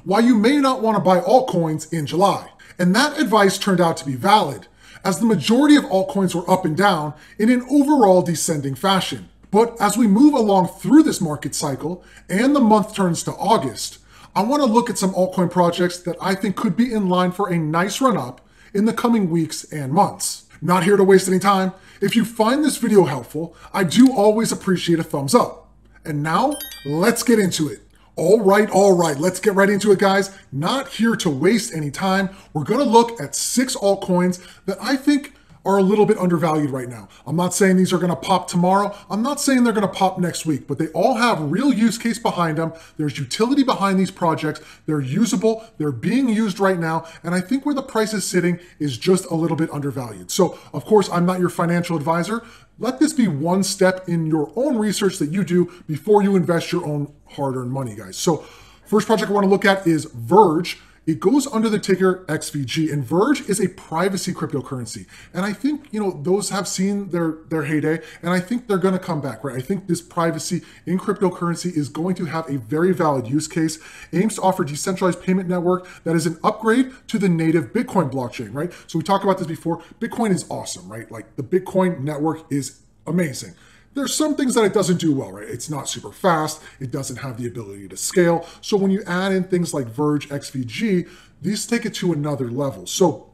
why you may not want to buy altcoins in July. And that advice turned out to be valid, as the majority of altcoins were up and down in an overall descending fashion. But as we move along through this market cycle and the month turns to August, I want to look at some altcoin projects that I think could be in line for a nice run up in the coming weeks and months. Not here to waste any time. If you find this video helpful, I do always appreciate a thumbs up. And now, let's get into it. All right, let's get right into it, guys. Not here to waste any time. We're gonna look at 6 altcoins that I think are a little bit undervalued right now. I'm not saying these are gonna pop tomorrow. I'm not saying they're gonna pop next week, but they all have real use case behind them. There's utility behind these projects. They're usable, they're being used right now, and I think where the price is sitting is just a little bit undervalued. So, of course, I'm not your financial advisor. Let this be one step in your own research that you do before you invest your own hard-earned money, guys. So, first project I wanna look at is Verge. It goes under the ticker XVG, and Verge is a privacy cryptocurrency. And I think, those have seen their heyday, and I think they're gonna come back, right? I think this privacy in cryptocurrency is going to have a very valid use case, aims to offer decentralized payment network that is an upgrade to the native Bitcoin blockchain, right? So we talked about this before. Bitcoin is awesome, right? Like the Bitcoin network is amazing. There's some things that it doesn't do well, right? It's not super fast. It doesn't have the ability to scale. So when you add in things like Verge XVG, these take it to another level. So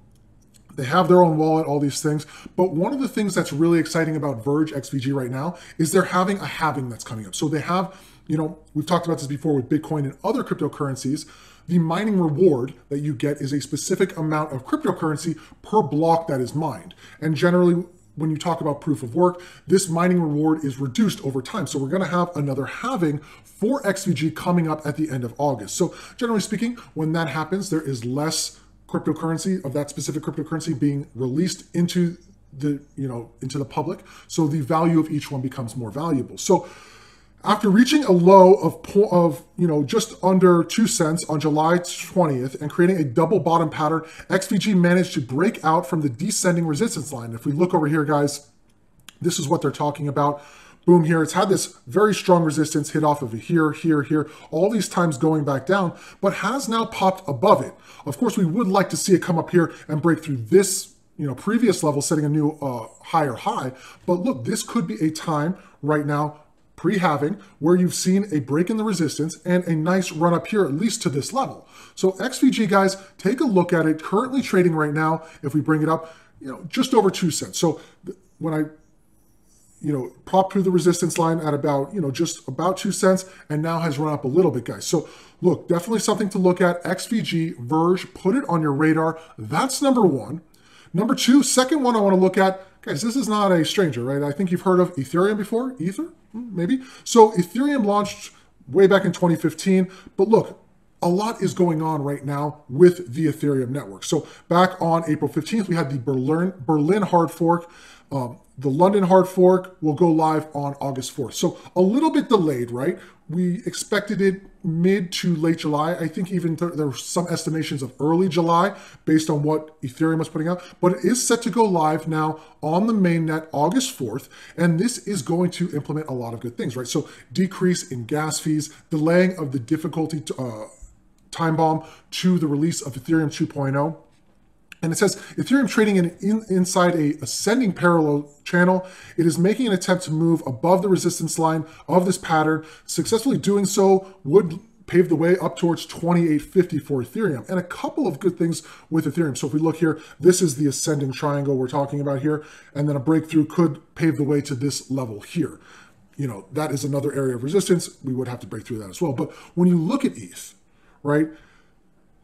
they have their own wallet, all these things. But one of the things that's really exciting about Verge XVG right now is they're having a halving that's coming up. So they have, we've talked about this before with Bitcoin and other cryptocurrencies. The mining reward that you get is a specific amount of cryptocurrency per block that is mined. And generally, when you talk about proof of work, this mining reward is reduced over time. So we're gonna have another halving for XVG coming up at the end of August. So generally speaking, when that happens, there is less cryptocurrency of that specific cryptocurrency being released into the, into the public. So the value of each one becomes more valuable. So after reaching a low of just under 2 cents on July 20th and creating a double bottom pattern, XVG managed to break out from the descending resistance line. If we look over here, guys, this is what they're talking about. Boom, here. It's had this very strong resistance hit off of here, all these times going back down, but has now popped above it. Of course, we would like to see it come up here and break through this previous level, setting a new higher high. But look, this could be a time right now, pre-halving, where you've seen a break in the resistance and a nice run up here, at least to this level. So XVG, guys, take a look at it. Currently trading right now, if we bring it up, just over 2 cents. So when I, pop through the resistance line at about, just about 2 cents, and now has run up a little bit, guys. So look, definitely something to look at. XVG, Verge, put it on your radar. That's number one. Number two, second one I want to look at, guys, this is not a stranger, right? I think you've heard of Ethereum before, Ether, maybe. So Ethereum launched way back in 2015, but look, a lot is going on right now with the Ethereum network. So back on April 15th, we had the Berlin hard fork. The London hard fork will go live on August 4th. So a little bit delayed, right? We expected it mid to late July. I think even there were some estimations of early July based on what Ethereum was putting out, but it is set to go live now on the mainnet August 4th. And this is going to implement a lot of good things, right? So decrease in gas fees, delaying of the difficulty time bomb to the release of Ethereum 2.0. And it says Ethereum trading inside a ascending parallel channel. It is making an attempt to move above the resistance line of this pattern. Successfully doing so would pave the way up towards 2850 for Ethereum. And a couple of good things with Ethereum. So if we look here, this is the ascending triangle we're talking about here. And then a breakthrough could pave the way to this level here. That is another area of resistance. We would have to break through that as well. But when you look at ETH, right?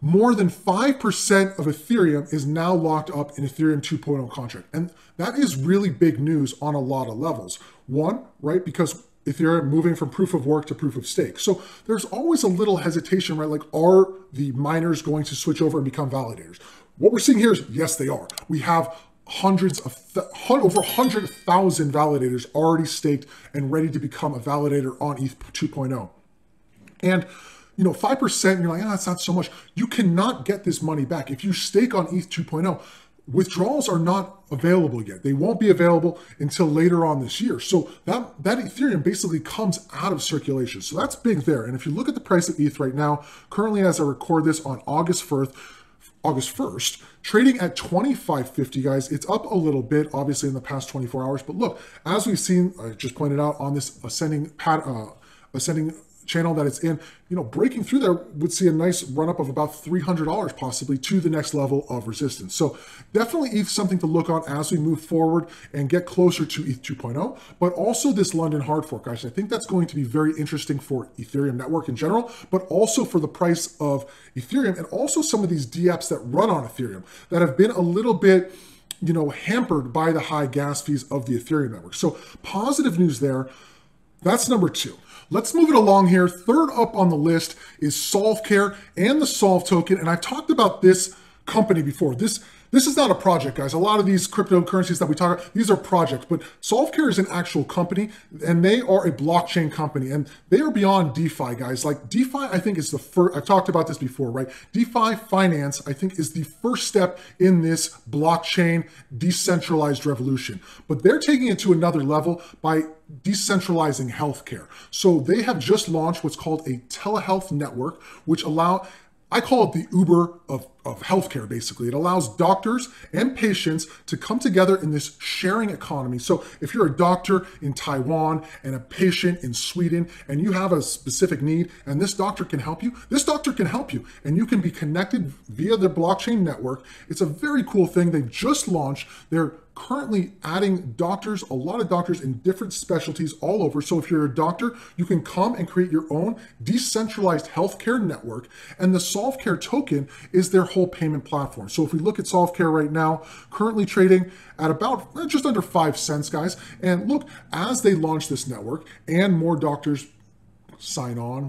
More than 5% of Ethereum is now locked up in Ethereum 2.0 contract. And that is really big news on a lot of levels. One, right, because Ethereum moving from proof of work to proof of stake. So there's always a little hesitation, right? Like, are the miners going to switch over and become validators? What we're seeing here is, yes, they are. We have over 100,000 validators already staked and ready to become a validator on ETH 2.0. And 5%, you're like, that's not so much. You cannot get this money back. If you stake on ETH 2.0, withdrawals are not available yet. They won't be available until later on this year. So that Ethereum basically comes out of circulation. So that's big there. And if you look at the price of ETH right now, currently as I record this on August 1st, trading at 25.50, guys. It's up a little bit, obviously, in the past 24 hours. But look, as we've seen, I just pointed out on this ascending channel that it's in, breaking through there would see a nice run up of about $300 possibly to the next level of resistance. So definitely ETH something to look on as we move forward and get closer to ETH 2.0, but also this London hard fork, guys. I think that's going to be very interesting for Ethereum network in general, but also for the price of Ethereum and also some of these DApps that run on Ethereum that have been a little bit hampered by the high gas fees of the Ethereum network. So positive news there. That's number 2. Let's move it along here. Third up on the list is SolveCare and the Solve token. And I've talked about this company before. This is not a project, guys. A lot of these cryptocurrencies that we talk about, these are projects, but SolveCare is an actual company and they are a blockchain company and they are beyond DeFi, guys. Like DeFi, I think is the first, I've talked about this before, right? DeFi finance, I think is the first step in this blockchain decentralized revolution, but they're taking it to another level by decentralizing healthcare. So they have just launched what's called a telehealth network, which I call it the Uber of healthcare, basically. It allows doctors and patients to come together in this sharing economy. So if you're a doctor in Taiwan and a patient in Sweden and you have a specific need and this doctor can help you, and you can be connected via the blockchain network. It's a very cool thing. They've just launched. They're currently adding doctors, a lot of doctors in different specialties all over. So if you're a doctor, you can come and create your own decentralized healthcare network. And the SolveCare token is their whole payment platform. So if we look at SolveCare right now, currently trading at about just under 5 cents, guys. And look, as they launch this network and more doctors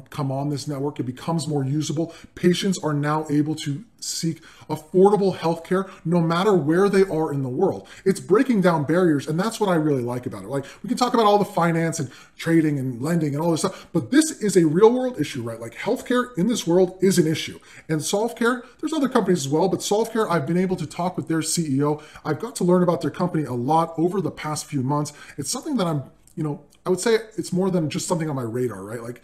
come on this network, it becomes more usable. Patients are now able to seek affordable healthcare no matter where they are in the world. It's breaking down barriers, and that's what I really like about it. Like, we can talk about all the finance and trading and lending and all this stuff, but this is a real world issue, right? Like, healthcare in this world is an issue. And SolveCare, there's other companies as well, but SolveCare, I've been able to talk with their CEO. I've got to learn about their company a lot over the past few months. It's something that I would say it's more than just something on my radar, right? Like,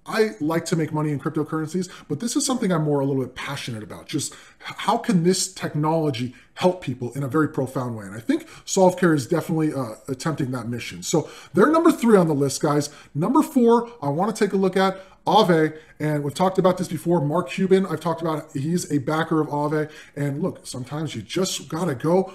I like to make money in cryptocurrencies, but this is something I'm more a little bit passionate about. Just how can this technology help people in a very profound way? And I think SolveCare is definitely attempting that mission. So they're number 3 on the list, guys. Number 4, I want to take a look at Aave, and we've talked about this before. Mark Cuban, I've talked about, he's a backer of Aave. And look, sometimes you just gotta go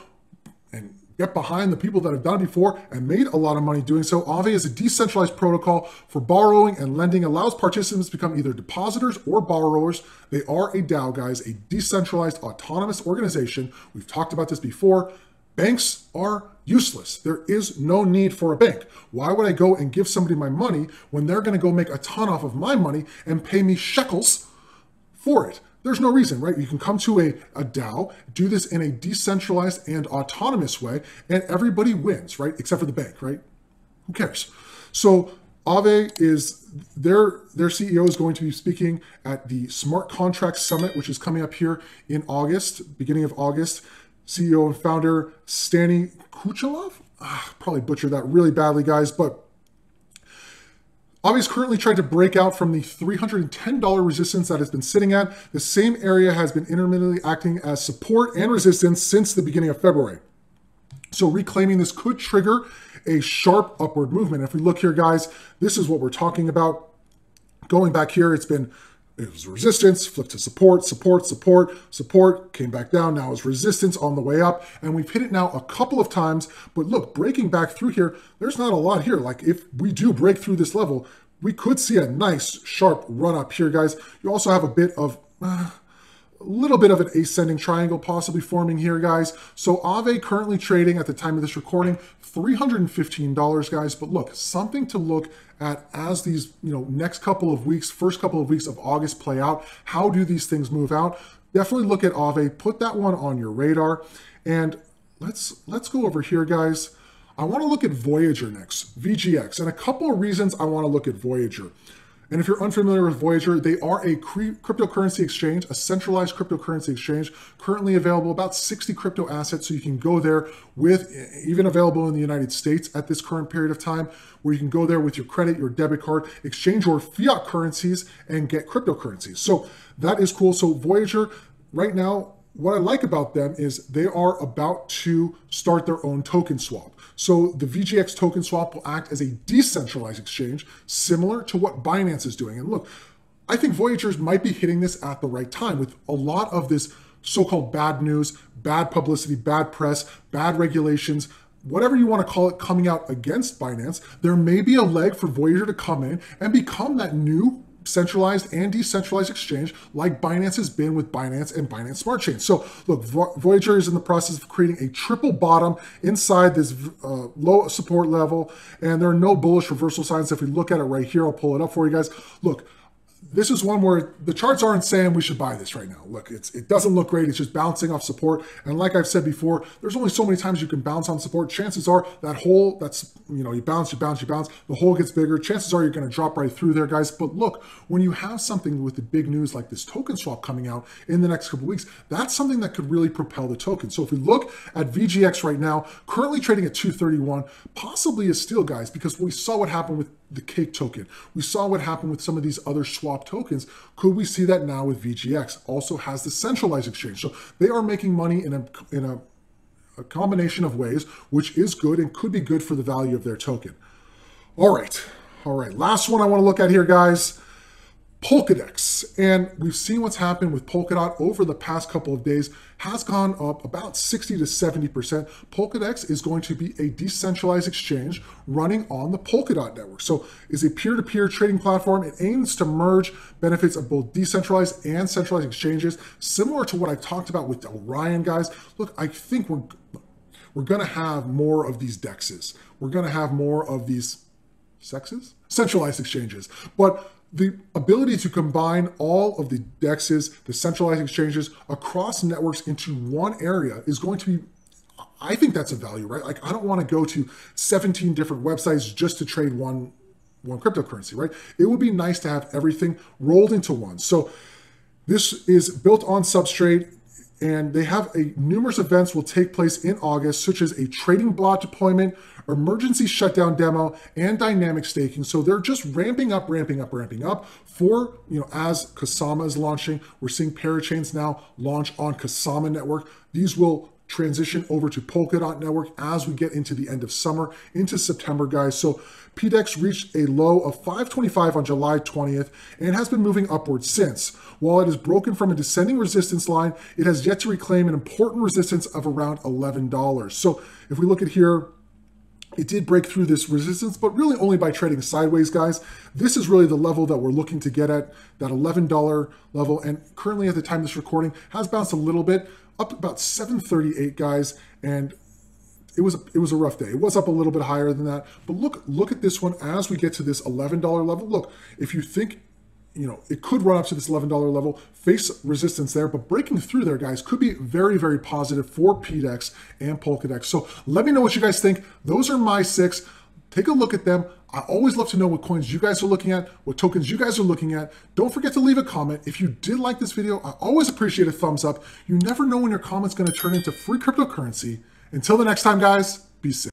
and get behind the people that have done it before and made a lot of money doing so. Aave is a decentralized protocol for borrowing and lending, allows participants to become either depositors or borrowers. They are a DAO, guys, a decentralized autonomous organization. We've talked about this before. Banks are useless. There is no need for a bank. Why would I go and give somebody my money when they're going to go make a ton off of my money and pay me shekels for it? There's no reason, right? You can come to a DAO, do this in a decentralized and autonomous way, and everybody wins, right? Except for the bank, right? Who cares? So Aave is, their CEO is going to be speaking at the Smart Contract Summit, which is coming up here in August, beginning of August. CEO and founder Stani Kuchelov. Probably butchered that really badly, guys, but Aave's currently tried to break out from the $310 resistance that has been sitting at. The same area has been intermittently acting as support and resistance since the beginning of February. So reclaiming this could trigger a sharp upward movement. If we look here, guys, this is what we're talking about. Going back here, it was resistance, flipped to support, support, came back down. Now it's resistance on the way up. And we've hit it now a couple of times. But look, breaking back through here, there's not a lot here. Like, if we do break through this level, we could see a nice sharp run up here, guys. You also have a little bit of an ascending triangle possibly forming here, guys. So Aave currently trading at the time of this recording, $315, guys. But look, something to look at as these, next couple of weeks, first couple of weeks of August play out. How do these things move out? Definitely look at Aave, put that one on your radar. And let's go over here, guys. I want to look at Voyager next, VGX, and a couple of reasons I want to look at Voyager. And if you're unfamiliar with Voyager, they are a cryptocurrency exchange, a centralized cryptocurrency exchange, currently available about 60 crypto assets. So you can go there with, even available in the United States at this current period of time, where you can go there with your credit, your debit card, exchange your fiat currencies and get cryptocurrencies. So that is cool. So Voyager right now, what I like about them is they are about to start their own token swap. So the VGX token swap will act as a decentralized exchange, similar to what Binance is doing. And look, I think Voyagers might be hitting this at the right time with a lot of this so-called bad news, bad publicity, bad press, bad regulations, whatever you want to call it, coming out against Binance. There may be a leg for Voyager to come in and become that new centralized and decentralized exchange like Binance has been with Binance and Binance Smart Chain. So look, Voyager is in the process of creating a triple bottom inside this low support level, and there are no bullish reversal signs. If we look at it right here, I'll pull it up for you guys. Look, this is one where the charts aren't saying we should buy this right now. Look, it doesn't look great. It's just bouncing off support. And like I've said before, there's only so many times you can bounce on support. Chances are that hole, you bounce, the hole gets bigger. Chances are you're going to drop right through there, guys. But look, when you have something with the big news like this token swap coming out in the next couple of weeks, that's something that could really propel the token. So if we look at VGX right now, currently trading at 231, possibly a steal, guys, because we saw what happened with the cake token. We saw what happened with some of these other swap tokens. Could we see that now with VGX? Also has the centralized exchange. So they are making money in a combination of ways, which is good and could be good for the value of their token. All right. Last one I want to look at here, guys. Polkadex. And we've seen what's happened with Polkadot over the past couple of days, has gone up about 60 to 70%. Polkadex is going to be a decentralized exchange running on the Polkadot network. So it's a peer-to-peer trading platform. It aims to merge benefits of both decentralized and centralized exchanges, similar to what I talked about with Orion, guys. Look, I think we're going to have more of these DEXs. We're going to have more of these centralized exchanges. But the ability to combine all of the DEXs, the centralized exchanges across networks into one area is going to be, I think that's a value, right? Like, I don't want to go to 17 different websites just to trade one cryptocurrency, right? It would be nice to have everything rolled into one. So this is built on Substrate, and they have numerous events will take place in August, such as a trading block deployment, emergency shutdown demo, and dynamic staking. So they're just ramping up for, as Kusama is launching. We're seeing parachains now launch on Kusama network. These will transition over to Polkadot network as we get into the end of summer, into September, guys. So PDEX reached a low of 525 on July 20th and has been moving upwards since. While it is broken from a descending resistance line, it has yet to reclaim an important resistance of around $11. So if we look at here, it did break through this resistance, but really only by trading sideways, guys. This is really the level that we're looking to get at, that $11 level. And currently at the time of this recording has bounced a little bit, up about 738, guys. And it was a rough day. It was up a little bit higher than that. But look at this one as we get to this $11 level. Look, if you think, it could run up to this $11 level, face resistance there, but breaking through there, guys, could be very, very positive for PDEX and Polkadex. So let me know what you guys think. Those are my 6. Take a look at them. I always love to know what coins you guys are looking at, what tokens you guys are looking at. Don't forget to leave a comment. If you did like this video, I always appreciate a thumbs up. You never know when your comment's going to turn into free cryptocurrency. Until the next time, guys, be safe.